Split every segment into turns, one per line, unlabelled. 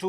2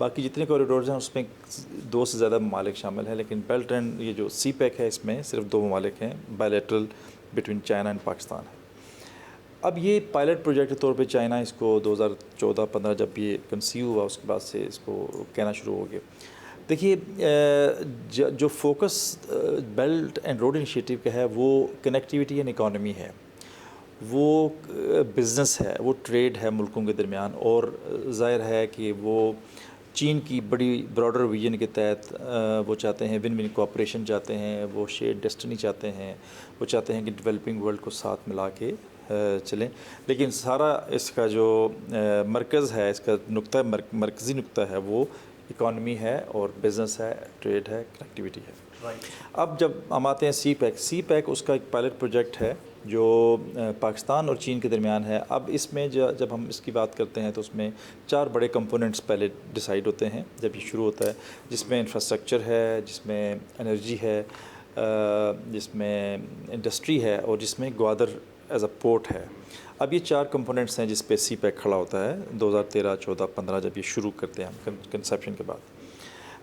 باقی جتنے کوریڈورز ہیں اس میں 2 سے زیادہ ممالک شامل ہیں، لیکن بیلٹ اینڈ یہ جو سی پیک ہے اس میں صرف 2 ممالک ہیں، bilateral between China and Pakistan ہے۔ اب یہ پائلٹ پروجیکٹ کے طور پہ چائنا اس کو 2014-15 جب یہ کنسیو ہوا اس کے بعد سے اس کو کہنا شروع ہو گیا۔ دیکھیے جو focus belt and road initiative کا ہے وہ کنیکٹیوٹی اینڈ اکانومی ہے، وہ بزنس ہے، وہ ٹریڈ ہے ملکوں کے درمیان، اور ظاہر ہے کہ وہ چین کی بڑی براڈر ویژن کے تحت وہ چاہتے ہیں ون ون کوآپریشن چاہتے ہیں، وہ شیئر ڈیسٹنی چاہتے ہیں، وہ چاہتے ہیں کہ ڈیولپنگ ورلڈ کو ساتھ ملا کے چلیں۔ لیکن سارا اس کا جو مرکز ہے، اس کا نقطہ مرکزی نقطہ ہے وہ اکانومی ہے اور بزنس ہے، ٹریڈ ہے، کنیکٹیوٹی ہے۔ اب جب ہم آتے ہیں سی پیک اس کا ایک پائلٹ پروجیکٹ ہے جو پاکستان اور چین کے درمیان ہے۔ اب اس میں جب ہم اس کی بات کرتے ہیں تو اس میں 4 بڑے کمپوننٹس پہلے ڈیسائیڈ ہوتے ہیں جب یہ شروع ہوتا ہے، جس میں انفراسٹرکچر ہے، جس میں انرجی ہے، جس میں انڈسٹری ہے، اور جس میں گوادر ایز اے پورٹ ہے۔ اب یہ 4 کمپوننٹس ہیں جس پہ سی پیک کھڑا ہوتا ہے 2013، 14، 15 جب یہ شروع کرتے ہیں ہم کنسیپشن کے بعد۔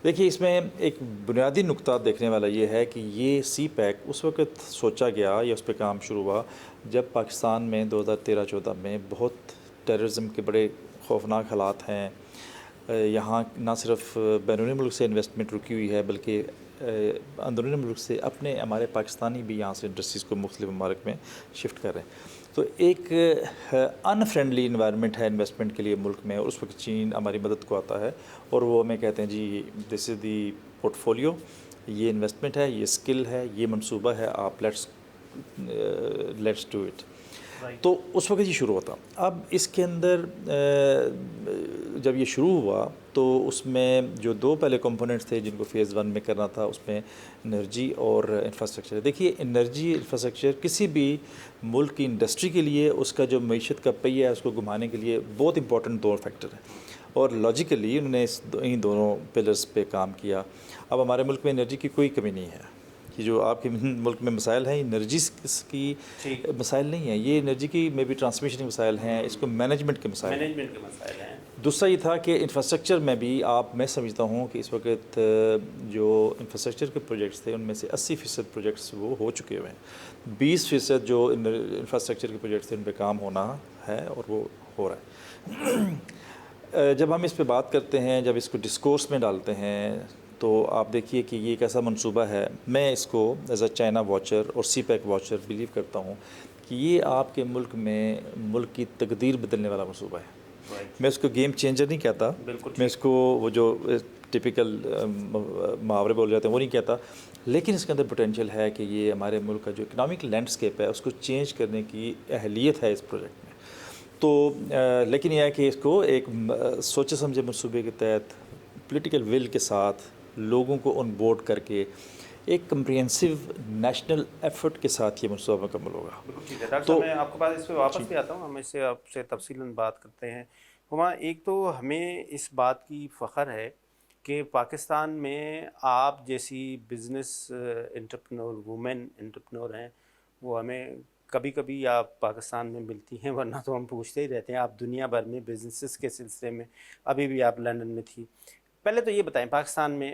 دیکھیے اس میں ایک بنیادی نقطہ دیکھنے والا یہ ہے کہ یہ سی پیک اس وقت سوچا گیا یا اس پہ کام شروع ہوا جب پاکستان میں 2013-14 میں بہت ٹیررزم کے بڑے خوفناک حالات ہیں۔ یہاں نہ صرف بیرونی ملک سے انویسٹمنٹ رکی ہوئی ہے بلکہ اندرونی ملک سے ہمارے پاکستانی بھی یہاں سے انڈسٹریز کو مختلف ممالک میں شفٹ کر رہے ہیں۔ تو ایک ان فرینڈلی انوائرمنٹ ہے انویسٹمنٹ کے لیے ملک میں، اور اس وقت چین ہماری مدد کو آتا ہے اور وہ ہمیں کہتے ہیں جی دس از دی پورٹ فولیو، یہ انویسٹمنٹ ہے، یہ اسکل ہے، یہ منصوبہ ہے، آپ لیٹس ڈو اٹ۔ تو اس وقت یہ شروع ہوتا۔ اب اس کے اندر جب یہ شروع ہوا تو اس میں جو 2 پہلے کمپوننٹس تھے جن کو فیز 1 میں کرنا تھا، اس میں انرجی اور انفراسٹرکچر۔ دیکھیے انرجی انفراسٹرکچر کسی بھی ملک کی انڈسٹری کے لیے اس کا جو معیشت کا پہیہ ہے اس کو گھمانے کے لیے بہت امپورٹنٹ 2 فیکٹر ہیں، اور لاجیکلی انہوں نے ان دونوں پلرز پہ کام کیا۔ اب ہمارے ملک میں انرجی کی کوئی کمی نہیں ہے، یہ جو آپ کے ملک میں مسائل ہیں انرجی کی مسائل نہیں ہیں، یہ انرجی کی میں بھی ٹرانسمیشن کے مسائل ہیں، اس کو مینجمنٹ کے مسائل ہیں۔ دوسرا یہ تھا کہ انفراسٹرکچر میں بھی میں سمجھتا ہوں کہ اس وقت جو انفراسٹرکچر کے پروجیکٹس تھے ان میں سے 80% پروجیکٹس وہ ہو چکے ہوئے ہیں، 20% جو انفراسٹرکچر کے پروجیکٹس تھے ان پہ کام ہونا ہے اور وہ ہو رہا ہے۔ جب ہم اس پہ بات کرتے ہیں، جب اس کو ڈسکورس میں ڈالتے ہیں تو آپ دیکھیے کہ یہ ایک ایسا منصوبہ ہے، میں اس کو ایز اے چائنا واچر اور سی پیک واچر بلیو کرتا ہوں کہ یہ آپ کے ملک میں ملک کی تقدیر بدلنے والا منصوبہ ہے۔ میں اس کو گیم چینجر نہیں کہتا، میں اس کو وہ جو ٹپیکل محاورے بول جاتے ہیں وہ نہیں کہتا، لیکن اس کے اندر پوٹینشیل ہے کہ یہ ہمارے ملک کا جو اکنامک لینڈسکیپ ہے اس کو چینج کرنے کی اہلیت ہے اس پروجیکٹ میں۔ تو لیکن یہ ہے کہ اس کو ایک سوچے سمجھے منصوبے کے تحت پولیٹیکل ول کے ساتھ لوگوں کو آن بورڈ کر کے ایک کمپریہنسو نیشنل ایفرٹ کے ساتھ یہ منصوبہ مکمل ہوگا۔
بالکل ٹھیک ہے ڈاکٹر صاحب، میں آپ کے پاس اس پہ واپس بھی آتا ہوں، ہم اس سے آپ سے تفصیلاً بات کرتے ہیں۔ ہما ایک تو ہمیں اس بات کی فخر ہے کہ پاکستان میں آپ جیسی بزنس انٹرپرنور وومن انٹرپرنور ہیں، وہ ہمیں کبھی کبھی آپ پاکستان میں ملتی ہیں، ورنہ تو ہم پوچھتے ہی رہتے ہیں۔ آپ دنیا بھر میں بزنسز کے سلسلے میں ابھی بھی آپ لندن میں تھی۔ پہلے تو یہ بتائیں پاکستان میں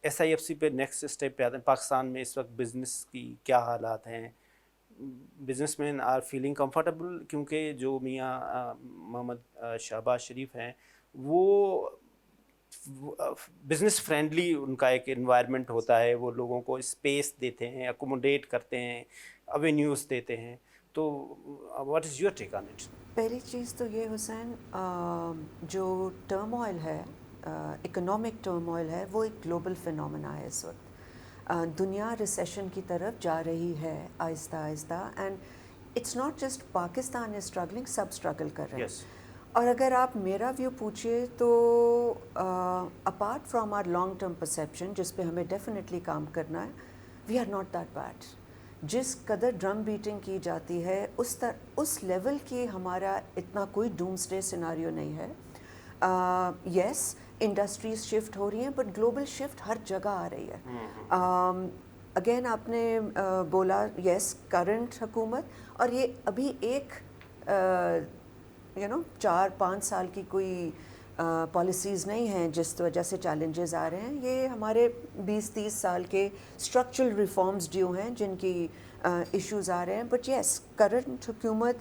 ایس آئی ایف سی پہ نیکسٹ اسٹیپ پہ آتے ہیں، پاکستان میں اس وقت بزنس کی کیا حالات ہیں؟ Businessmen are feeling comfortable, کیونکہ جو میاں محمد شہباز شریف ہیں وہ بزنس فرینڈلی ان کا ایک انوائرمنٹ ہوتا ہے، وہ لوگوں کو اسپیس دیتے ہیں، اکوموڈیٹ کرتے ہیں، اوینیوز دیتے ہیں۔ تو what is your take on it?
پہلی چیز تو یہ حسین، جو ٹرموائل ہے، اکنامک ٹرموائل ہے، وہ ایک گلوبل فینومینا ہے اس وقت۔ دنیا ریسیشن کی طرف جا رہی ہے آہستہ آہستہ، and it's not just Pakistan is struggling, سب اسٹرگل کر رہے ہیں۔ اور اگر آپ میرا ویو پوچھیے تو apart from our long term perception جس پہ ہمیں ڈیفینیٹلی کام کرنا ہے، we are not that bad. جس قدر ڈرم بیٹنگ کی جاتی ہے اس لیول کی ہمارا اتنا کوئی ڈومسڈے سیناریو نہیں ہے۔ یس انڈسٹریز شفٹ ہو رہی ہیں، بٹ گلوبل شفٹ ہر جگہ آ رہی ہے۔ اگین آپ نے بولا یس کرنٹ حکومت، اور یہ ابھی ایک 4-5 سال کی کوئی پالیسیز نہیں ہیں جس وجہ سے چیلنجز آ رہے ہیں. یہ ہمارے 20-30 سال کے اسٹرکچرل ریفارمز جو ہیں جن کی ایشوز آ رہے ہیں. بٹ یس, کرنٹ حکومت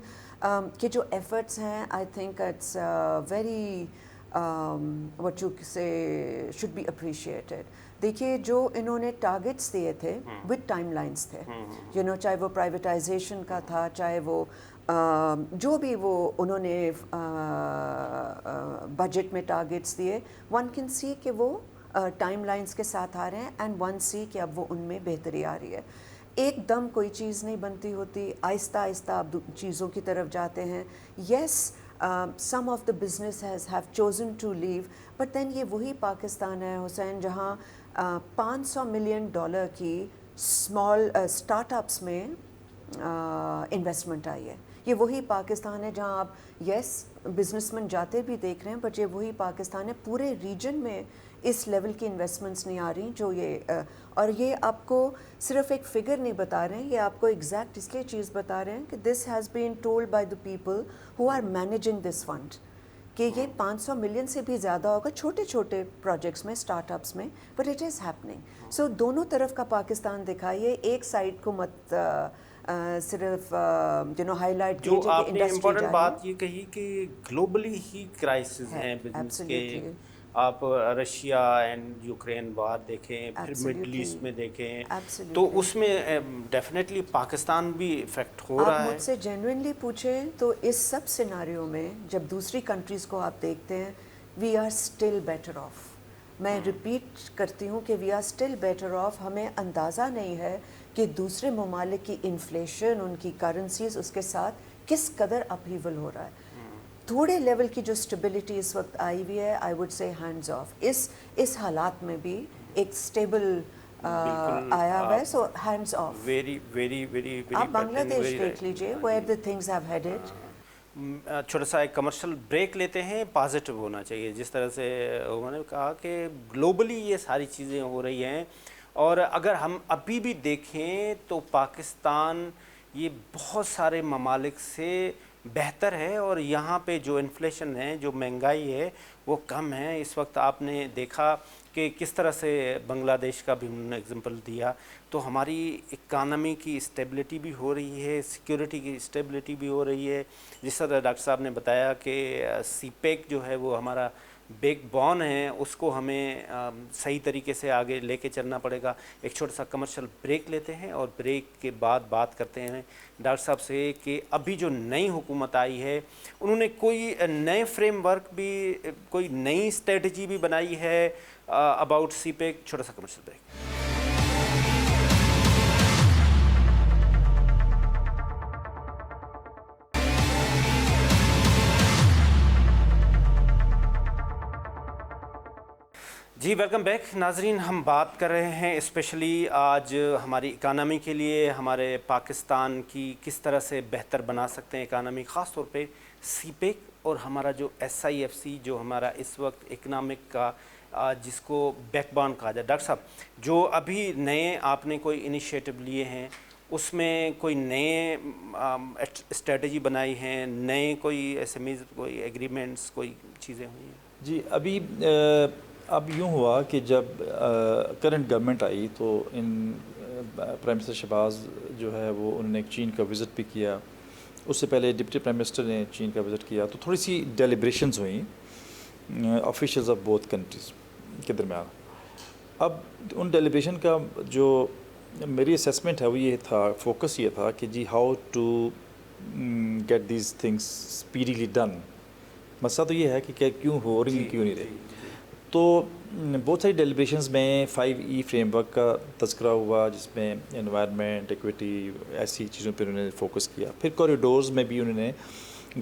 کے جو ایفرٹس ہیں, I think it's very what you say should be appreciated. دیکھیے جو انہوں نے ٹارگٹس دیے تھے وتھ ٹائم لائنس تھے, چاہے وہ پرائیویٹائزیشن کا تھا, چاہے وہ جو بھی وہ انہوں نے بجٹ میں ٹارگٹس دیے, ون کین سی کہ وہ ٹائم لائنس کے ساتھ آ رہے ہیں, اینڈ ون سی کہ اب وہ ان میں بہتری آ رہی ہے. ایک دم کوئی چیز نہیں بنتی ہوتی, آہستہ آہستہ اب چیزوں کی طرف جاتے ہیں. یس, some of the businesses have chosen to leave, but then یہ وہی پاکستان ہے حسین جہاں $500 ملین کی اسمال اسٹارٹ اپس میں انویسٹمنٹ آئی ہے. یہ وہی پاکستان ہے جہاں آپ یس بزنس مین جاتے بھی دیکھ رہے ہیں, بٹ یہ وہی پاکستان ہے. پورے ریجن میں اس لیول کی انویسٹمنٹس نہیں آ رہی جو یہ اور یہ آپ کو صرف ایک فگر نہیں بتا رہے ہیں, یہ آپ کو ایگزیکٹ اس لیے چیز بتا رہے ہیں کہ this has been told by the people who are managing this fund کہ یہ 500 ملین سے بھی زیادہ ہوگا چھوٹے چھوٹے پروجیکٹس میں, اسٹارٹ اپس میں, بٹ اٹ از ہیپننگ. سو دونوں طرف کا پاکستان دکھائیے, ایک سائڈ کو مت صرف ہائی لائٹ
جو آپ نے امپورٹنٹ بات یہ کہی کہ گلوبلی ہی کرائسس ہیں بزنس کے. آپ رشیا اینڈ یوکرین وار دیکھیں, پھر مڈل ایسٹ میں دیکھیں, تو اس میں ڈیفینیٹلی پاکستان بھی افیکٹ ہو رہا ہے.
آپ مجھ سے جینوئنلی پوچھیں تو اس سب سیناریو میں جب دوسری کنٹریز کو آپ دیکھتے ہیں, we are still better off. میں ریپیٹ کرتی ہوں کہ we are still better off. ہمیں اندازہ نہیں ہے کہ دوسرے ممالک کی انفلیشن, ان کی کرنسیز, اس کے ساتھ کس قدر اپہیول ہو رہا ہے. تھوڑے لیول کی جو اسٹیبلٹی اس وقت آئی ہوئی ہے, I would say hands off. اس حالات میں بھی ایک اسٹیبل آیا ہوا ہے, so hands off.
Very very very
آپ بنگلہ دیش دیکھ لیجیے, where the things have headed.
چھوٹا سا ایک کمرشل بریک لیتے ہیں. پازیٹیو ہونا چاہیے, جس طرح سے انہوں نے کہا کہ گلوبلی یہ ساری چیزیں ہو رہی ہیں, اور اگر ہم ابھی بھی دیکھیں تو پاکستان یہ بہت سارے ممالک سے بہتر ہے, اور یہاں پہ جو انفلیشن ہے, جو مہنگائی ہے, وہ کم ہے. اس وقت آپ نے دیکھا کہ کس طرح سے بنگلہ دیش کا بھی انہوں نے ایگزامپل دیا, تو ہماری اکانومی کی اسٹیبلٹی بھی ہو رہی ہے, سیکیورٹی کی اسٹیبلٹی بھی ہو رہی ہے. جس طرح ڈاکٹر صاحب نے بتایا کہ سی پیک جو ہے وہ ہمارا بیک بون ہے, اس کو ہمیں صحیح طریقے سے آگے لے کے چلنا پڑے گا. ایک چھوٹا سا کمرشل بریک لیتے ہیں, اور بریک کے بعد بات کرتے ہیں ڈاکٹر صاحب سے کہ ابھی جو نئی حکومت آئی ہے, انہوں نے کوئی نئے فریم ورک بھی, کوئی نئی اسٹریٹجی بھی بنائی ہے اباؤٹ سی پیک. چھوٹا سا کمرشل بریک. جی ویلکم بیک ناظرین. ہم بات کر رہے ہیں اسپیشلی آج ہماری اکانومی کے لیے, ہمارے پاکستان کی کس طرح سے بہتر بنا سکتے ہیں اکانومی, خاص طور پہ سی پیک اور ہمارا جو SIFC جو ہمارا اس وقت اکنامک کا جس کو بیک بون کہا جائے. ڈاکٹر صاحب, جو ابھی نئے آپ نے کوئی انیشیٹو لیے ہیں, اس میں کوئی نئے اسٹریٹجی بنائی ہیں, نئے کوئی SMEs, کوئی ایگریمنٹس, کوئی چیزیں ہوئی ہیں؟
جی اب یوں ہوا کہ جب کرنٹ گورنمنٹ آئی تو پرائم منسٹر شہباز جو ہے وہ انہوں نے چین کا وزٹ بھی کیا. اس سے پہلے ڈپٹی پرائم منسٹر نے چین کا وزٹ کیا, تو تھوڑی سی ڈیلیبریشنز ہوئیں آفیشلز آف بوتھ کنٹریز کے درمیان. اب ان ڈیلیبریشن کا جو میری اسیسمنٹ ہے وہ یہ تھا, فوکس یہ تھا کہ جی how to get these things speedily done. مسئلہ تو یہ ہے کہ کیوں ہو رہی کیوں نہیں رہی. تو بہت ساری ڈیلیبریشنز میں 5E فریم ورک کا تذکرہ ہوا, جس میں انوائرمنٹ, ایکویٹی, ایسی چیزوں پہ انہوں نے فوکس کیا. پھر کوریڈورز میں بھی انہوں نے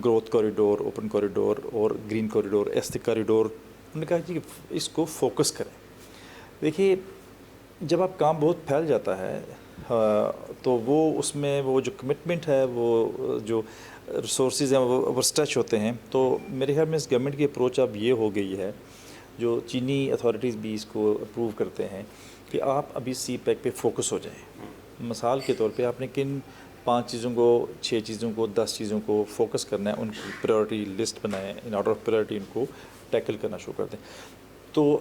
گروتھ کوریڈور, اوپن کوریڈور اور گرین کوریڈور, ایسٹک کوریڈور, انہوں نے کہا کہ اس کو فوکس کریں. دیکھیے جب آپ کام بہت پھیل جاتا ہے تو وہ اس میں وہ جو کمٹمنٹ ہے, وہ جو ریسورسز ہیں وہ اوور اسٹریچ ہوتے ہیں. تو میرے خیال میں اس گورنمنٹ کی اپروچ اب یہ ہو گئی ہے, جو چینی اتھارٹیز بھی اس کو اپروو کرتے ہیں, کہ آپ ابھی سی پیک پہ فوکس ہو جائیں. مثال کے طور پہ آپ نے کن 5 چیزوں کو 6 چیزوں کو 10 چیزوں کو فوکس کرنا ہے, ان کی پریورٹی لسٹ بنائیں, ان آرڈر آف پریورٹی ان کو ٹیکل کرنا شروع کر دیں. تو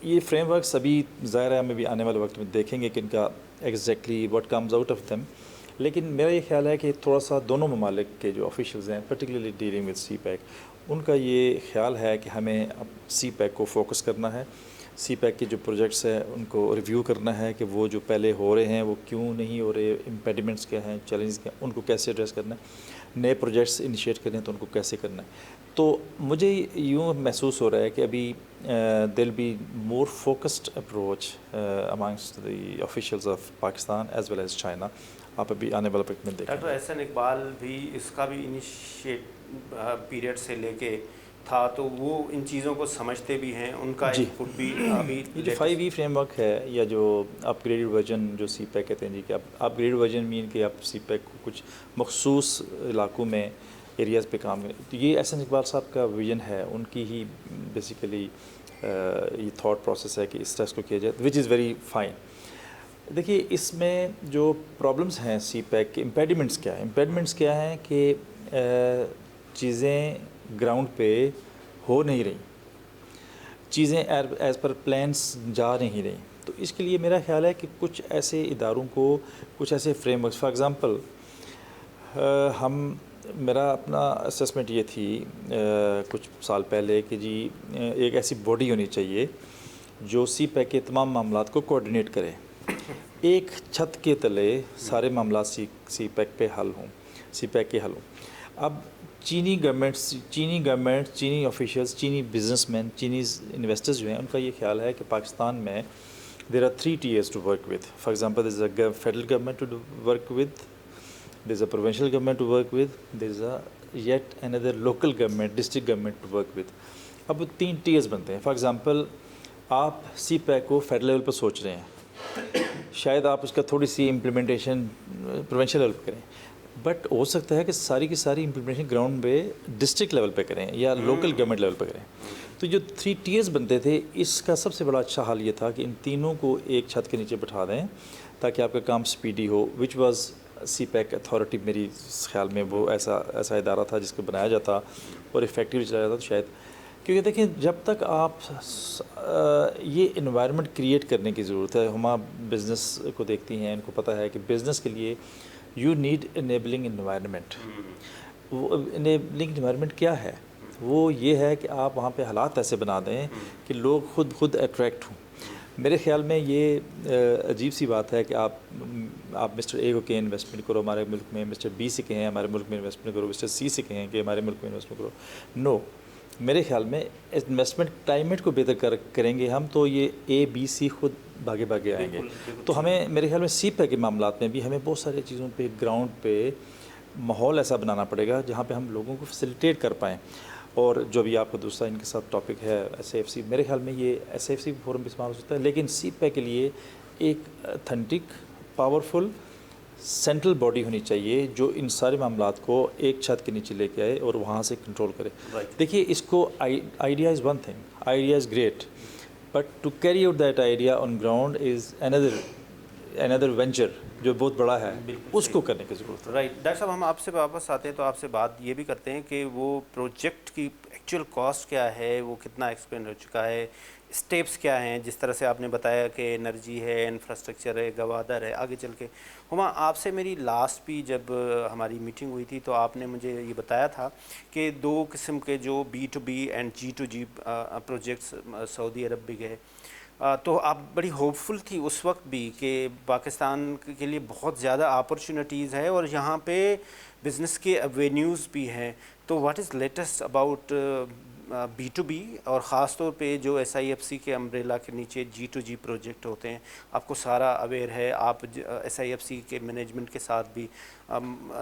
یہ فریم ورکس ابھی ظاہر ہے ہمیں بھی آنے والے وقت میں دیکھیں گے کہ ان کا exactly what comes out of them. لیکن میرا یہ خیال ہے کہ تھوڑا سا دونوں ممالک کے جو آفیشیلز ہیں particularly dealing with CPEC, ان کا یہ خیال ہے کہ ہمیں اب سی پیک کو فوکس کرنا ہے, سی پیک کے جو پروجیکٹس ہیں ان کو ریویو کرنا ہے کہ وہ جو پہلے ہو رہے ہیں وہ کیوں نہیں ہو رہے, امپیڈیمنٹس کیا ہیں, چیلنجز کیا ہیں, ان کو کیسے ایڈریس کرنا ہے, نئے پروجیکٹس انیشیٹ کرنے ہیں تو ان کو کیسے کرنا ہے. تو مجھے یوں محسوس ہو رہا ہے کہ ابھی دل be more focused approach amongst the officials of Pakistan as well as China. آپ ابھی آنے والے وقت میں دیکھیں.
ڈاکٹر احسن اقبال بھی اس کا بھی انیشیٹ پیریڈ سے لے کے تھا, تو وہ ان چیزوں کو سمجھتے بھی ہیں, ان کا ان پٹ بھی ابھی
یہ جو 5E فریم ورک ہے یا جو اپ گریڈڈ ورژن جو سی پیک کہتے ہیں جی, کہ اپ گریڈ ورژن مین کہ آپ سی پیک کو کچھ مخصوص علاقوں میں ایریاز پہ کام کریں. تو یہ احسن اقبال صاحب کا ویژن ہے, ان کی ہی بیسیکلی یہ تھاٹ پروسیس ہے کہ اس طرح اس کو کیا جائے, وچ از ویری فائن. دیکھیے اس میں جو پرابلمس ہیں سی پیک کے, امپیڈیمنٹس کیا ہیں, امپیڈیمنٹس کیا ہیں کہ چیزیں گراؤنڈ پہ ہو نہیں رہی, چیزیں ایز پر پلانس جا نہیں رہی. تو اس کے لیے میرا خیال ہے کہ کچھ ایسے اداروں کو کچھ ایسے فریم ورکس, فار ایگزامپل میرا اپنا اسسمنٹ یہ تھی کچھ سال پہلے کہ جی ایک ایسی باڈی ہونی چاہیے جو سی پیک کے تمام معاملات کو کوآرڈینیٹ کرے, ایک چھت کے تلے سارے معاملات سی پیک پہ حل ہوں, سی پیک کے حل ہوں. اب چینی گورنمنٹ, چینی آفیشیلز, چینی بزنس مین, چینیز انویسٹرز جو ہیں, ان کا یہ خیال ہے کہ پاکستان میں there are 3 tiers to work with. For example there is a federal government to work with, there is a provincial government to work with, there is a yet under local government, district government to work with. اب 3 tiers بنتے ہیں. For example آپ CPEC کو federal level پر سوچ رہے ہیں, شاید آپ اس کا تھوڑی سی امپلیمنٹیشن پروونشل لیول پہ کریں, بٹ ہو سکتا ہے کہ ساری کی ساری امپلیمنٹیشن گراؤنڈ پہ ڈسٹرکٹ لیول پہ کریں یا لوکل گورنمنٹ لیول پہ کریں. تو جو 3 tiers بنتے تھے, اس کا سب سے بڑا اچھا حال یہ تھا کہ ان تینوں کو ایک چھت کے نیچے بٹھا دیں تاکہ آپ کا کام سپیڈی ہو, which was CPEC authority. میری خیال میں وہ ایسا ادارہ تھا جس کو بنایا جاتا اور افیکٹیو چلایا جاتا. تو شاید کیونکہ دیکھیں جب تک آپ یہ انوائرمنٹ کریٹ کرنے کی ضرورت ہے, ہم بزنس کو دیکھتی ہیں, ان کو پتہ ہے کہ بزنس کے لیے یو نیڈ انیبلنگ انوائرمنٹ. وہ انیبلنگ انوائرمنٹ کیا ہے؟ وہ یہ ہے کہ آپ وہاں پہ حالات ایسے بنا دیں کہ لوگ خود اٹریکٹ ہوں. میرے خیال میں یہ عجیب سی بات ہے کہ آپ مسٹر اے کو کہیں انویسٹمنٹ کرو ہمارے ملک میں, مسٹر بی سے کہیں ہمارے ملک میں انویسٹمنٹ کرو, مسٹر سی سے کہیں کہ ہمارے ملک میں انویسٹمنٹ کرو. نو, میرے خیال میں انویسٹمنٹ کلائمیٹ کو بہتر کریں گے ہم تو یہ اے بی سی خود بھاگے آئیں گے. تو ہمیں میرے خیال میں سی پیک کے معاملات میں بھی ہمیں بہت ساری چیزوں پہ گراؤنڈ پہ ماحول ایسا بنانا پڑے گا جہاں پہ ہم لوگوں کو فیسیلیٹیٹ کر پائیں. اور جو بھی آپ کا دوسرا ان کے ساتھ ٹاپک ہے SAFC, میرے خیال میں یہ SAFC فورم بھی استعمال ہو سکتا ہے, لیکن سی پیک کے لیے ایک اتھینٹک پاورفل سینٹرل باڈی ہونی چاہیے جو ان سارے معاملات کو ایک چھت کے نیچے لے کے آئے اور وہاں سے کنٹرول کرے. دیکھیے اس کو idea is one thing, idea is great, but to carry out that idea on ground is adventure جو بہت بڑا ہے, اس کو کرنے کی ضرورت ہے.
رائٹ. ڈاکٹر صاحب ہم آپ سے واپس آتے ہیں تو آپ سے بات یہ بھی کرتے ہیں کہ وہ پروجیکٹ کی ایکچوئل کاسٹ کیا ہے, وہ کتنا ایکسپینڈ ہو چکا ہے, اسٹیپس کیا ہیں, جس طرح سے آپ نے بتایا کہ انرجی ہے, انفراسٹرکچر ہے, گوادر ہے, آگے چل کے. ہما آپ سے میری لاسٹ بھی جب ہماری میٹنگ ہوئی تھی تو آپ نے مجھے یہ بتایا تھا کہ 2 قسم کے جو B2B اینڈ G2G پروجیکٹس سعودی عرب بھی گئے. تو آپ بڑی ہوپ فل تھی اس وقت بھی کہ پاکستان کے لیے بہت زیادہ اپرچونیٹیز ہے اور یہاں پہ بزنس کے اوینیوز بھی ہیں. تو what is latest about B2B اور خاص طور پہ جو SIFC کے امبریلا کے نیچے G2G پروجیکٹ ہوتے ہیں, آپ کو سارا اویئر ہے, آپ SIFC کے مینجمنٹ کے ساتھ بھی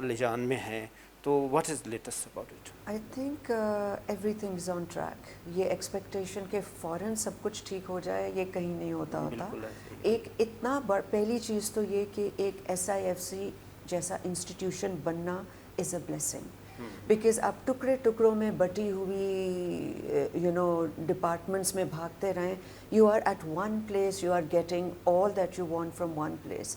لجان میں ہیں, تو what is latest about it?
I think every thing is on track. یہ ایکسپیکٹیشن کہ فوراً سب کچھ ٹھیک ہو جائے یہ کہیں نہیں ہوتا. ایک اتنا پہلی چیز تو یہ کہ ایک SIFC جیسا انسٹیٹیوشن بننا از اے بلیسنگ, بیکاز آپ ٹکڑوں میں بٹی ہوئی ڈپارٹمنٹس میں بھاگتے رہیں. You are at one place, you are getting all that you want from one place.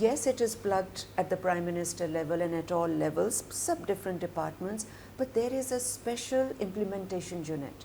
Yes, it is plugged at the Prime Minister level and at all levels, sub different departments, but there is a special implementation unit.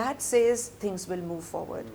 that says things will move forward.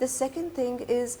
The second thing is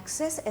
access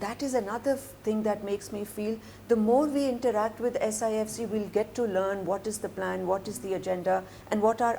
That is another thing that makes me feel the more we interact with SIFC, we'll get to learn what is the plan, what is the agenda, and what are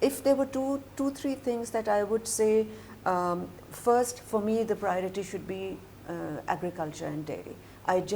If there were two, three things that I would say, first, for me, the priority should be agriculture and dairy. I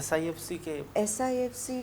SIFC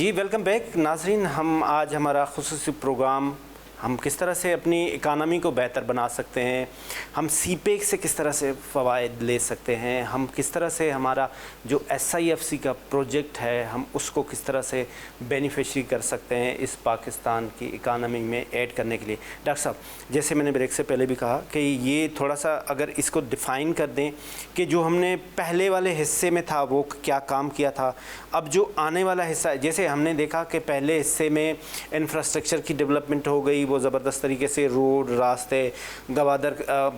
جی welcome back ناظرین. ہم آج ہمارا خصوصی programme ہم کس طرح سے اپنی اکانومی کو بہتر بنا سکتے ہیں, ہم سی پیک سے کس طرح سے فوائد لے سکتے ہیں, ہم کس طرح سے ہمارا جو SIFC کا پروجیکٹ ہے ہم اس کو کس طرح سے بینیفیشری کر سکتے ہیں اس پاکستان کی اکانومی میں ایڈ کرنے کے لیے. ڈاکٹر صاحب جیسے میں نے بریک سے پہلے بھی کہا کہ یہ تھوڑا سا اگر اس کو ڈیفائن کر دیں کہ جو ہم نے پہلے والے حصے میں تھا وہ کیا کام کیا تھا, اب جو آنے والا حصہ ہے, جیسے ہم نے دیکھا کہ پہلے حصے میں انفراسٹرکچر کی ڈیولپمنٹ ہو گئی, وہ زبردست طریقے سے روڈ, راستے, گوادر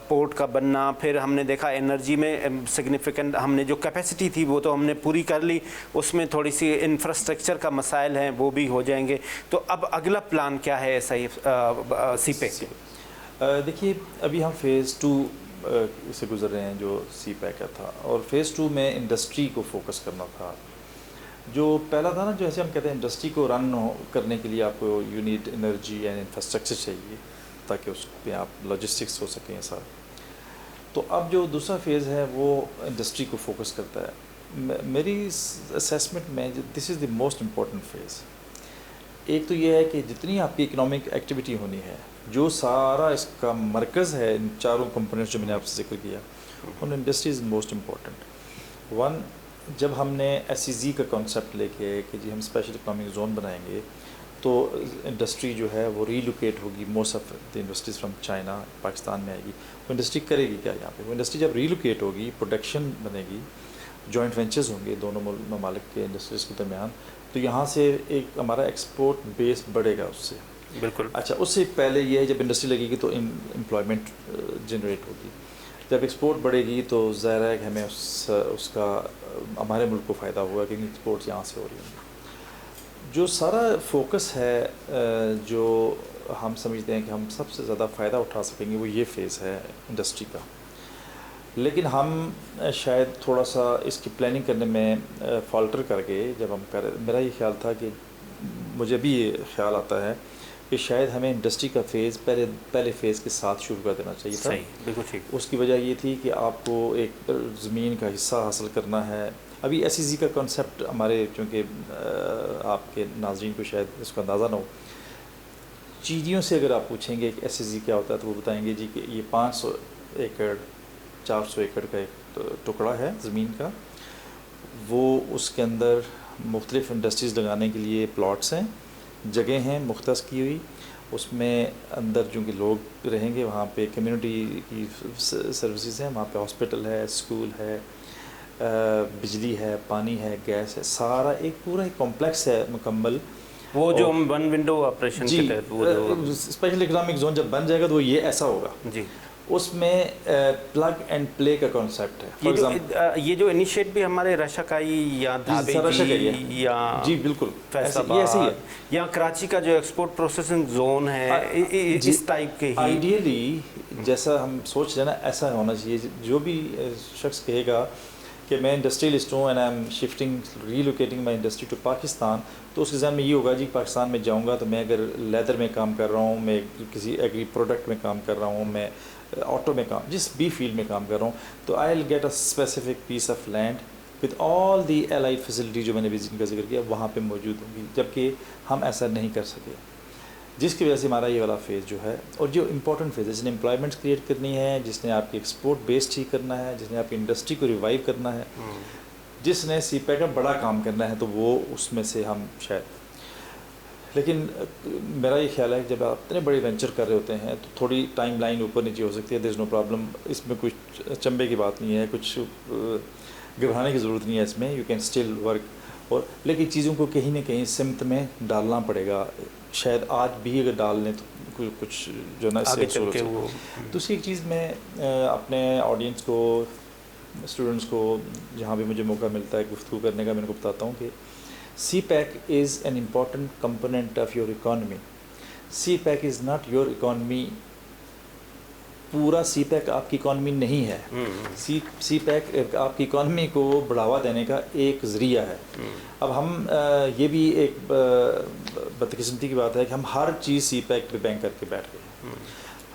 پورٹ کا بننا, پھر ہم نے دیکھا انرجی میں سگنیفیکنٹ ہم نے جو کیپیسٹی تھی وہ تو ہم نے پوری کر لی, اس میں تھوڑی سی انفراسٹرکچر کا مسائل ہیں وہ بھی ہو جائیں گے. تو اب اگلا پلان کیا ہے سی پیک؟
دیکھیے ابھی ہم فیز 2 سے گزر رہے ہیں جو سی پیک کا تھا, اور فیز 2 میں انڈسٹری کو فوکس کرنا تھا. جو پہلا تھا نا, جو ایسے ہم کہتے ہیں انڈسٹری کو رن کرنے کے لیے آپ کو you need energy and infrastructure چاہیے تاکہ اس پہ آپ لاجسٹکس ہو سکیں سارا. تو اب جو دوسرا فیز ہے وہ انڈسٹری کو فوکس کرتا ہے. میری اسیسمنٹ میں دس از دی موسٹ امپورٹنٹ فیز. ایک تو یہ ہے کہ جتنی آپ کی اکنامک ایکٹیویٹی ہونی ہے, جو سارا اس کا مرکز ہے ان چاروں کمپوننٹس جو میں نے آپ سے ذکر کیا, in industry is most important. One, جب ہم نے SEZ کا کانسیپٹ لے کے کہ جی ہم اسپیشل اکنامک زون بنائیں گے تو انڈسٹری جو ہے وہ ریلوکیٹ ہوگی. Most of the industries from China Pakistan میں آئے گی. وہ انڈسٹری کرے گی کیا یہاں پہ؟ وہ انڈسٹری جب ریلوکیٹ ہوگی, پروڈکشن بنے گی, جوائنٹ وینچرز ہوں گے دونوں ممالک کے انڈسٹریز کے درمیان, تو یہاں سے ایک ہمارا ایکسپورٹ بیس بڑھے گا اس سے.
بالکل.
اچھا, اس سے پہلے یہ ہے جب انڈسٹری لگے گی تو امپلائمنٹ جنریٹ ہوگی. جب ایکسپورٹ بڑھے گی تو ظاہر ہے کہ ہمیں اس کا ہمارے ملک کو فائدہ ہوگا کیونکہ ایکسپورٹ یہاں سے ہو رہی ہیں. جو سارا فوکس ہے جو ہم سمجھتے ہیں کہ ہم سب سے زیادہ فائدہ اٹھا سکیں گے وہ یہ فیز ہے انڈسٹری کا. لیکن ہم شاید تھوڑا سا اس کی پلاننگ کرنے میں فالٹر کر گئے. جب ہم میرا یہ خیال تھا کہ مجھے بھی یہ خیال آتا ہے کہ شاید ہمیں انڈسٹری کا فیز پہلے فیز کے ساتھ شروع کر دینا چاہیے تھا.
صحیح, بالکل ٹھیک.
اس کی وجہ یہ تھی کہ آپ کو ایک زمین کا حصہ حاصل کرنا ہے. ابھی SEZ کا کنسیپٹ ہمارے, چونکہ آپ کے ناظرین کو شاید اس کا اندازہ نہ ہو, چیزوں سے اگر آپ پوچھیں گے کہ SEZ کیا ہوتا ہے تو وہ بتائیں گے جی کہ یہ 500 ایکڑ 400 ایکڑ کا ایک ٹکڑا ہے زمین کا. وہ اس کے اندر مختلف انڈسٹریز لگانے کے لیے پلاٹس ہیں, جگہ ہیں مختص کی ہوئی. اس میں اندر جو کہ لوگ رہیں گے, وہاں پہ کمیونٹی کی سروسز ہیں, وہاں پہ ہاسپٹل ہے, اسکول ہے, بجلی ہے, پانی ہے, گیس ہے, سارا ایک پورا ایک کمپلیکس ہے مکمل.
وہ جو ہم ون ونڈو آپریشن کے تحت وہ
اسپیشل اکنامک زون جب بن جائے گا تو وہ یہ ایسا ہوگا.
جی,
اس میں پلگ اینڈ پلے کا کانسیپٹ ہے.
یہ جو انیشیٹ بھی ہمارے رشکائی یا دھابے یا
جی بالکل
فیصل آباد یا کراچی کا جو ایکسپورٹ پروسیسنگ زون ہے اس ٹائپ کے ہی
آئیڈیلی جیسا ہم سوچ رہے ہیں نا ایسا ہونا چاہیے. جو بھی شخص کہے گا کہ میں انڈسٹریلسٹ ہوں and I am shifting relocating my industry to Pakistan, تو اس کے ذہن میں یہ ہوگا جی پاکستان میں جاؤں گا تو میں اگر لیدر میں کام کر رہا ہوں, میں کسی ایگری پروڈکٹ میں کام کر رہا ہوں, میں آٹو میں کام, جس بھی فیلڈ میں کام کر رہا ہوں, تو I will get a specific piece of land with all the allied facility جو میں نے بھی جن کا ذکر کیا وہاں پہ موجود ہوں گی. جبکہ ہم ایسا نہیں کر سکے, جس کی وجہ سے ہمارا یہ والا فیز جو ہے, اور جو امپورٹنٹ فیز ہے جس نے امپلائمنٹس کریٹ کرنی ہے, جس نے آپ کی ایکسپورٹ بیس ٹھیک کرنا ہے, جس نے آپ کی انڈسٹری کو ریوائیو کرنا ہے, جس نے سی پیک کا بڑا کام کرنا ہے, تو وہ اس میں سے ہم شاید. لیکن میرا یہ خیال ہے کہ جب آپ اتنے بڑے وینچر کر رہے ہوتے ہیں تو تھوڑی ٹائم لائن اوپر نیچے ہو سکتی ہے. دیر از نو پرابلم, اس میں کچھ چمبے کی بات نہیں ہے, کچھ گھبرانے کی ضرورت نہیں ہے اس میں. یو کین اسٹل ورک, اور لیکن چیزوں کو کہیں نہ کہیں سمت میں ڈالنا پڑے گا. شاید آج بھی اگر ڈال لیں تو کچھ جو نا اس سے دوسری ایک چیز میں اپنے آڈینس کو, اسٹوڈنٹس کو جہاں بھی مجھے موقع ملتا ہے گفتگو کرنے کا, میں ان کو بتاتا ہوں کہ CPEC is an important component of your economy. CPEC is not your economy. پورا سی پیک آپ کی اکانومی نہیں ہے. سی پیک آپ کی اکانومی کو بڑھاوا دینے کا ایک ذریعہ ہے. اب ہم یہ بھی ایک بدقسمتی کی بات ہے کہ ہم ہر چیز سی پیک پہ بینک کر کے بیٹھ گئے.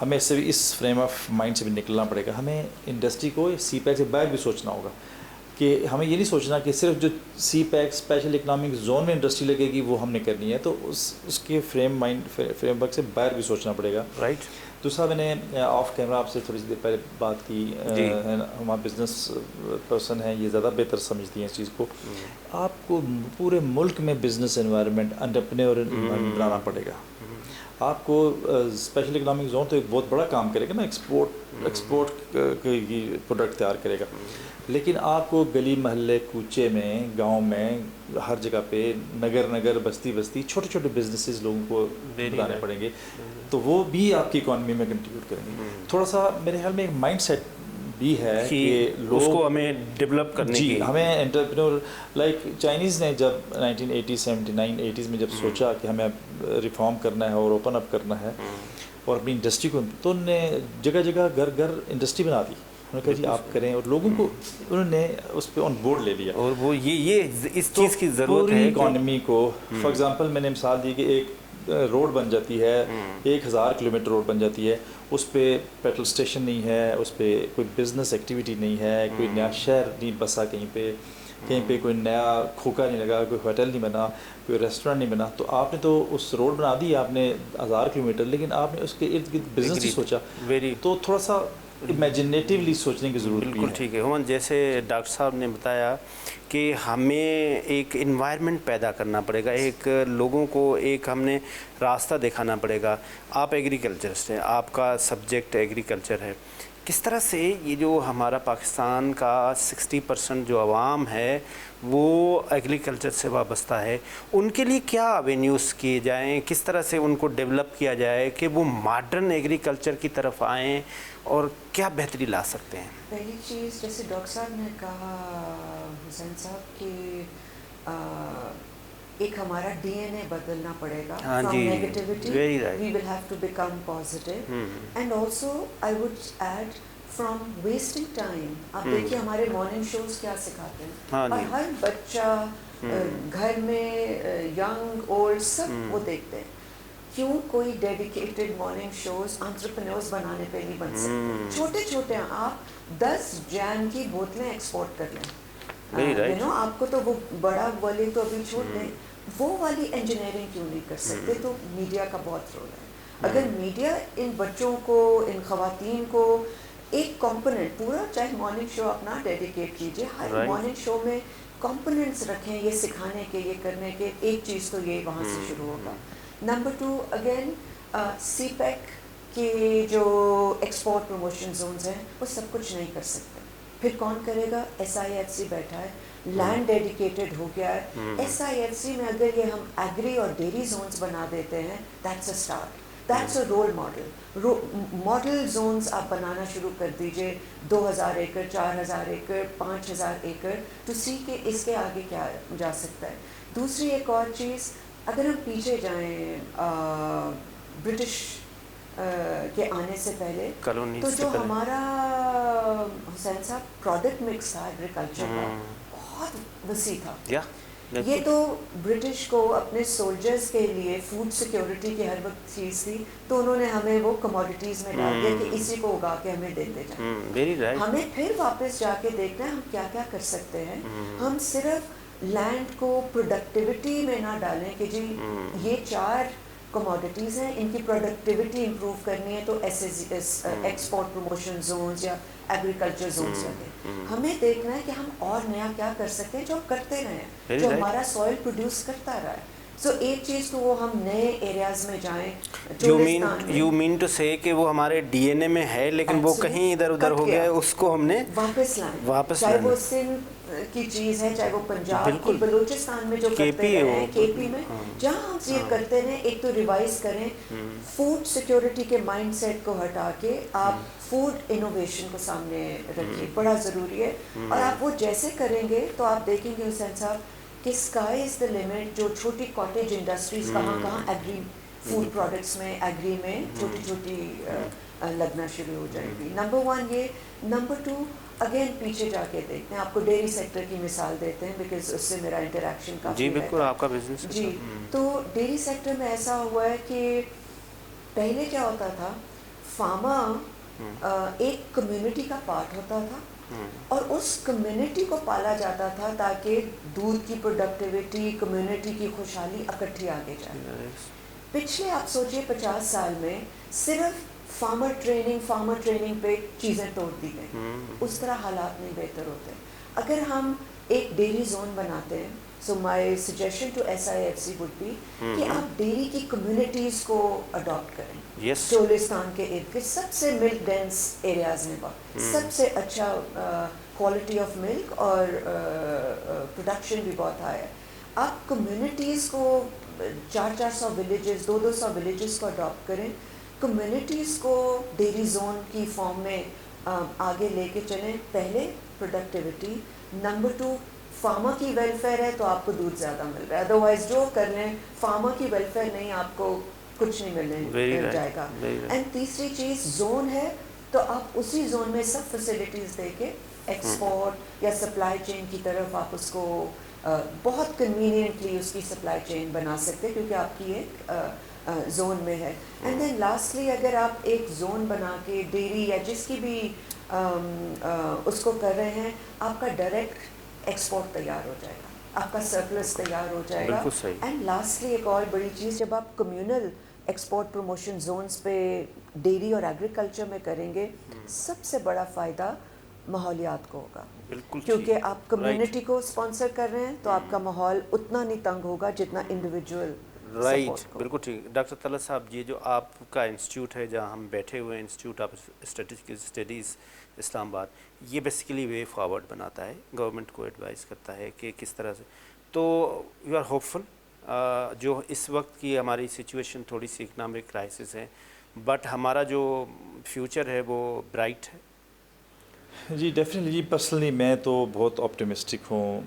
ہمیں اس سے بھی اس فریم آف مائنڈ سے بھی نکلنا پڑے گا. ہمیں انڈسٹری کو سی پیک سے باہر بھی سوچنا ہوگا. کہ ہمیں یہ نہیں سوچنا کہ صرف جو سی پیک اسپیشل اکنامک زون میں انڈسٹری لگے گی وہ ہم نے کرنی ہے, تو اس کے فریم ورک سے باہر بھی سوچنا پڑے گا.
رائٹ.
دوسرا میں نے آف کیمرہ آپ سے تھوڑی سی دیر پہلے بات کی, ہمارا بزنس پرسن ہیں یہ زیادہ بہتر سمجھتی ہیں اس چیز کو. آپ کو پورے ملک میں بزنس انوائرمنٹ انٹرپرینور بنانا پڑے گا. آپ کو اسپیشل اکنامک زون تو ایک بہت بڑا کام کرے گا نا, ایکسپورٹ کی پروڈکٹ تیار کرے گا, لیکن آپ کو گلی محلے کوچے میں گاؤں میں ہر جگہ پہ نگر بستی چھوٹے چھوٹے بزنسز لوگوں کو بنانے پڑیں گے, تو وہ بھی آپ کی اکانومی میں کنٹریبیوٹ کریں گے. تھوڑا سا میرے خیال میں ایک مائنڈ سیٹ بھی ہے کہ
لوگ اس کو ہمیں ڈیولپ کرنے کی,
ہمیں انٹرپرینور لائک چائنیز نے جب 1980 79 80s میں جب سوچا کہ ہمیں ریفارم کرنا ہے اور اوپن اپ کرنا ہے اور اپنی انڈسٹری کو, تو انہوں نے جگہ جگہ گھر انڈسٹری بنا دی. انہوں نے کہا جی آپ کریں, اور لوگوں کو انہوں نے اس پہ آن بورڈ لے لیا,
اور وہ یہ اس چیز کی ضرورت ہے.
پوری اکانومی کو فار ایگزامپل میں نے مثال دی کہ ایک روڈ بن جاتی ہے, 1000 کلومیٹر روڈ بن جاتی ہے, اس پہ پیٹرول اسٹیشن نہیں ہے, اس پہ کوئی بزنس ایکٹیویٹی نہیں ہے, کوئی نیا شہر نہیں بسا, کہیں پہ کوئی نیا کھوکا نہیں لگا, کوئی ہوٹل نہیں بنا, کوئی ریسٹورینٹ نہیں بنا. تو آپ نے تو اس روڈ بنا دی آپ نے 1000 کلومیٹر, لیکن آپ نے اس کے ارد گرد بزنس نہیں سوچا. تو تھوڑا سا امیجنیٹیولی سوچنے کی ضرورت بھی ہے.
بالکل ٹھیک ہے ہمان, جیسے ڈاکٹر صاحب نے بتایا کہ ہمیں ایک انوائرمنٹ پیدا کرنا پڑے گا, ایک لوگوں کو ایک ہم نے راستہ دکھانا پڑے گا. آپ ایگریکلچرسٹ ہیں, آپ کا سبجیکٹ ایگریکلچر ہے. کس طرح سے یہ جو ہمارا پاکستان کا 60% جو عوام ہے وہ ایگریکلچر سے وابستہ ہے, ان کے لیے کیا اوینیوز کیے جائیں, کس طرح سے ان کو ڈیولپ کیا جائے کہ وہ ماڈرن ایگریکلچر کی طرف آئیں, اور کیا بہتری لا سکتے ہیں؟
پہلی چیز جیسے ڈاکٹر صاحب نے کہا حسین صاحب کہ ایک ہمارا ڈی این اے بدلنا پڑے گا. From negativity we will have to become positive, and also I would add from wasting time. آپ دیکھیے ہمارے مارننگ شوز کیا سکھاتے ہیں, اور ہر بچہ گھر میں ینگ اولڈ سب وہ دیکھتے ہیں. کیوں کوئی ڈیڈیکیٹڈ مارننگ شوز انٹرپرینورز بنانے پہ نہیں بن سکتے؟ چھوٹے چھوٹے آپ 10 جین کی بوتلیں ایکسپورٹ کر لیں, آپ کو تو وہ بڑا والے تو ابھی چھوڑ دیں, وہ والی انجینئرنگ کیوں نہیں کر سکتے؟ تو میڈیا کا بہت رول ہے. اگر میڈیا ان بچوں کو, ان خواتین کو ایک کمپوننٹ پورا, چاہے مارننگ شو اپنا ڈیڈیکیٹ کیجیے, ہر مارننگ شو میں کمپوننٹس رکھیں یہ سکھانے کے, یہ کرنے کے. ایک چیز تو یہ وہاں سے شروع ہوگا. نمبر 2 اگین سی پیک کے جو ایکسپورٹ پروموشن زونز ہیں وہ سب کچھ نہیں کر سکتے. پھر کون کرے گا؟ SIFC بیٹھا ہے, لینڈ ڈیڈیکیٹڈ ہو گیا ہے. SIFC میں اگر یہ ہم ایگری اور ڈیری زونز بنا دیتے ہیں, that's a start, that's a role model. Model zones آپ بنانا شروع کر دیجئے, 2000 ایکڑ, 4000 ایکڑ, 5000 ایکڑ, تو سی کہ اس کے آگے کیا جا سکتا ہے. دوسری ایک اور چیز, اگر ہم پیچھے جائیں برٹش کے آنے سے پہلے, تو جو ہمارا حسین صاحب پروڈکٹ مکس تھا ایگریکلچر کا بہت وسیع تھا. یہ تو برٹش کو اپنے سولجرز کے لیے فوڈ سیکیورٹی کی ہر وقت چیز تھی, تو انہوں نے ہمیں وہ کموڈیٹیز میں ڈال دیا کہ اسی کو اگا کے ہمیں دیتے جائیں. ہمیں پھر واپس جا کے دیکھنا ہے ہم کیا کیا کر سکتے ہیں. ہم صرف لینڈ کو پروڈکٹیوٹی میں نہ ڈالیں کہ جی یہ 4 کموڈیٹیز ہیں, ان کی پروڈکٹیوٹی امپروو کرنی ہے تو ایکسپورٹ پروموشن زونز یا ایگریکلچر زونز لگیں. ہمیں دیکھنا ہے کہ ہم اور نیا کیا کر سکتے ہیں جو کرتے رہیں, جو ہمارا سوئل پروڈیوس کرتا رہا ہے. سو ایک چیز تو وہ ہم نئے ایریاز میں جائیں.
یو مین ٹو سے کہ وہ ہمارے ڈی این اے میں ہے, لیکن وہ کہیں ادھر ادھر ہو گیا ہے, اس کو ہم نے
واپس لائیں. چاہے وہ سندھ کی چیز ہے, چاہے وہ پنجاب کی, بلوچستان میں جو کرتے ہیں, کے پی میں, جہاں ہم یہ کرتے ہیں, ایک تو ریوائز کریں. فوڈ سیکیورٹی کے مائنڈ سیٹ کو ہٹا کے آپ فوڈ انوویشن کو سامنے رکھیے, بڑا ضروری ہے. اور آپ وہ جیسے کریں گے تو آپ دیکھیں گے حسین صاحب کہ اسکائی از دا لمٹ. جو چھوٹی کاٹیج انڈسٹریز کہاں کہاں ایگری فوڈ پروڈکٹس میں, ایگری میں چھوٹی چھوٹی لگنا شروع ہو جائیں گی. نمبر 1 یہ. نمبر 2 اگین پیچھے جا کے دیکھتے ہیں, آپ کو ڈیری سیکٹر کی مثال دیتے ہیں بیکاز اس سے میرا انٹریکشن کافی.
جی بالکل, آپ کا بزنس.
جی, تو ڈیری سیکٹر میں ایسا ہوا ہے کہ پہلے کیا ہوتا تھا, فارمر ایک کمیونٹی کا پارٹ ہوتا تھا اور اس کمیونٹی کو پالا جاتا تھا تاکہ دودھ کی پروڈکٹیوٹی، کمیونٹی کی خوشحالی اکٹھی آگے جائے. پچھلے آپ سوچئے 50 سال میں صرف فارمر ٹریننگ پہ چیزیں توڑ دی گئیں. اس طرح حالات نہیں بہتر ہوتے. اگر ہم ایک ڈیری زون بناتے ہیں، so my suggestion to SIFC would be کہ آپ ڈیری کی کمیونٹیز کو اڈاپٹ کریں. چولستان کے ارد گرد سب سے ملک ڈینس ایریاز میں سب سے اچھا کوالٹی آف ملک اور پروڈکشن بھی بہت ہائی ہے. آپ کمیونٹیز کو 400 ولیجز 200 ولیجز کو اڈاپٹ کریں، کمیونٹیز کو ڈیری زون کی فارم میں آگے لے کے چلیں. پہلے پروڈکٹیوٹی، نمبر 2 فارمر کی ویلفیئر ہے تو آپ کو دودھ زیادہ مل رہا ہے، ادروائز جو کر لیں فارمر کی ویلفیئر نہیں آپ کو کچھ نہیں مل جائے گا. اینڈ تیسری چیز زون ہے تو آپ اسی زون میں سب فیسلٹیز دے کے ایکسپورٹ یا سپلائی چین کی طرف آپ اس کو بہت کنوینئنٹلی اس کی سپلائی چین بنا سکتے کیونکہ آپ کی ایک زون میں ہے. اینڈ دین لاسٹلی اگر آپ ایک زون بنا کے ڈیری یا جس کی بھی اس کو کر رہے ہیں، آپ کا ڈائریکٹ ایکسپورٹ تیار ہو جائے گا، آپ کا سرپلس تیار ہو جائے گا. اینڈ لاسٹلی ایک اور بڑی چیز، جب آپ کمیونل ایکسپورٹ پروموشن زونز پہ ڈیری اور ایگریکلچر میں کریں گے، سب سے بڑا فائدہ ماحولیات کو ہوگا. کیونکہ آپ کمیونٹی کو اسپانسر کر رہے ہیں تو آپ کا ماحول اتنا نہیں تنگ ہوگا جتنا انڈیویجول.
رائٹ، بالکل ٹھیک. ڈاکٹر طلعت صاحب، یہ جو آپ کا انسٹیٹیوٹ ہے جہاں ہم بیٹھے ہوئے ہیں، انسٹیٹیوٹ آف اسٹریٹجک اسٹڈیز اسلام آباد، یہ بیسیکلی وے فارورڈ بناتا ہے، گورنمنٹ کو ایڈوائز کرتا ہے کہ کس طرح سے. تو یو آر ہوپ فل. جو اس وقت کی ہماری سچویشن تھوڑی سی اکنامک کرائسس ہے، بٹ ہمارا جو فیوچر ہے وہ برائٹ ہے.
جی ڈیفینیٹلی. جی پرسنلی میں تو بہت آپٹیمسٹک ہوں.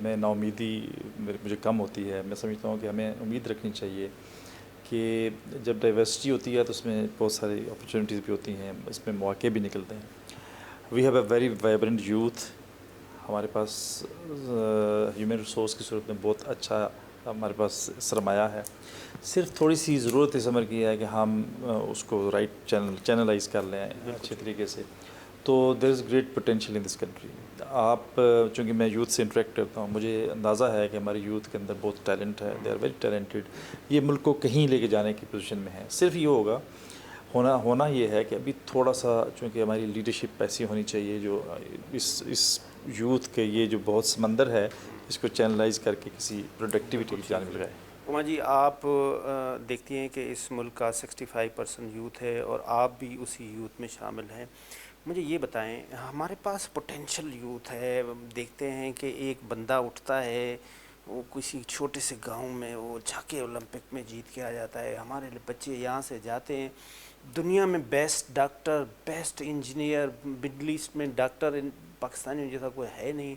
میں نا امیدی مجھے کم ہوتی ہے. میں سمجھتا ہوں کہ ہمیں امید رکھنی چاہیے کہ جب ڈائیورسٹی ہوتی ہے تو اس میں بہت ساری اپرچونیٹیز بھی ہوتی ہیں، اس میں مواقع بھی نکلتے ہیں. We have a very vibrant youth. ہمارے پاس ہیومن ریسورس کی صورت میں بہت اچھا ہمارے پاس سرمایہ ہے. صرف تھوڑی سی ضرورت اس عمر کی ہے کہ ہم اس کو رائٹ چینلائز کر لیں اچھے طریقے سے. تو there is great potential in this country. آپ چونکہ میں یوتھ سے انٹریکٹ کرتا ہوں، مجھے اندازہ ہے کہ ہماری یوتھ کے اندر بہت ٹیلنٹ ہے. They are very talented. یہ ملک کو کہیں لے کے جانے کی پوزیشن میں ہے. صرف یہ ہوگا ہونا یہ ہے کہ ابھی تھوڑا سا، چونکہ ہماری لیڈرشپ ایسی ہونی چاہیے جو اس یوتھ کے یہ جو بہت سمندر ہے اس کو چینلائز کر کے کسی پروڈکٹیوٹی کی جانب لگائے.
عمر جی، آپ دیکھتی ہیں کہ اس ملک کا 65% یوتھ ہے اور آپ بھی اسی یوتھ میں شامل ہیں. مجھے یہ بتائیں، ہمارے پاس پوٹینشیل یوتھ ہے. دیکھتے ہیں کہ ایک بندہ اٹھتا ہے، وہ کسی چھوٹے سے گاؤں میں وہ جا کے اولمپک میں جیت کے آ جاتا ہے. ہمارے بچے یہاں سے جاتے ہیں، دنیا میں best doctor, best engineer, middle east میں ڈاکٹر پاکستانی جیسا کوئی ہے نہیں.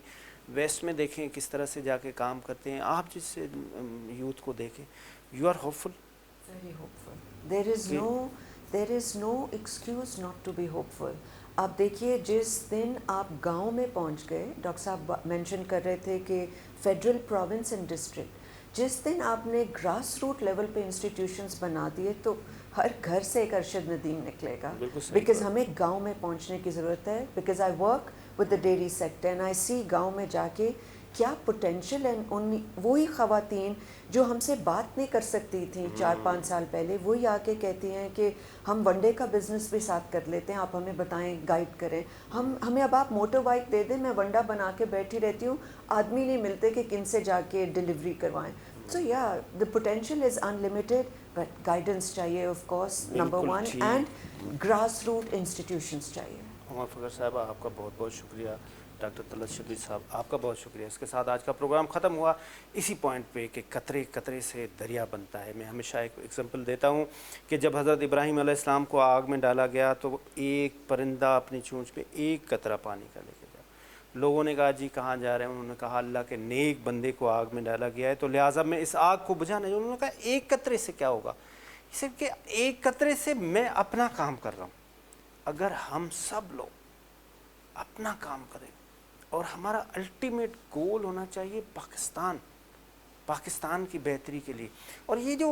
ویسٹ میں دیکھیں کس طرح سے جا کے کام کرتے ہیں. آپ جس یوتھ کو دیکھیں، you are hopeful.
Very hopeful. There is no excuse not to be hopeful. آپ دیکھیے، جس دن آپ گاؤں میں پہنچ گئے، ڈاکٹر صاحب مینشن کر رہے تھے کہ فیڈرل، پروونس اینڈ ڈسٹرکٹ، جس دن آپ نے گراس روٹ لیول پہ انسٹیٹیوشنز بنا دیے تو ہر گھر سے ایک ارشد ندیم نکلے گا. بیکاز ہمیں گاؤں میں پہنچنے کی ضرورت ہے. Because I work with the dairy sector and I see گاؤں میں جا کے کیا پوٹینشیل ہے. وہی خواتین جو ہم سے بات نہیں کر سکتی تھیں 4-5 سال پہلے، وہی آ کے کہتی ہیں کہ ہم ون ڈے کا بزنس بھی ساتھ کر لیتے ہیں، آپ ہمیں بتائیں، گائیڈ کریں. ہمیں اب آپ موٹر بائک دے دیں، میں ونڈا بنا کے بیٹھی رہتی ہوں. آدمی نہیں ملتے کہ کن سے جا کے ڈلیوری کروائیں. سو یا the potential is unlimited, but guidance چاہیے of course number 1، and grass root institutions چاہیے.
عمر فخر صاحبہ، آپ کا بہت بہت شکریہ. ڈاکٹر طلعت شبیر صاحب، آپ کا بہت شکریہ. اس کے ساتھ آج کا پروگرام ختم ہوا اسی پوائنٹ پہ کہ قطرے قطرے سے دریا بنتا ہے. میں ہمیشہ ایک ایگزامپل دیتا ہوں کہ جب حضرت ابراہیم علیہ السلام کو آگ میں ڈالا گیا تو ایک پرندہ اپنی چونچ پہ ایک قطرہ پانی کا لے کے جا. لوگوں نے کہا جی کہاں جا رہے ہیں؟ انہوں نے کہا اللہ کے نیک بندے کو آگ میں ڈالا گیا ہے تو لہٰذا میں اس آگ کو بجھانا. انہوں نے کہا ایک قطرے سے کیا ہوگا؟ صرف کہ ایک قطرے سے میں اپنا کام کر رہا ہوں. اگر ہم سب لوگ اپنا کام کریں اور ہمارا الٹیمیٹ گول ہونا چاہیے پاکستان کی بہتری کے لیے. اور یہ جو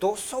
$200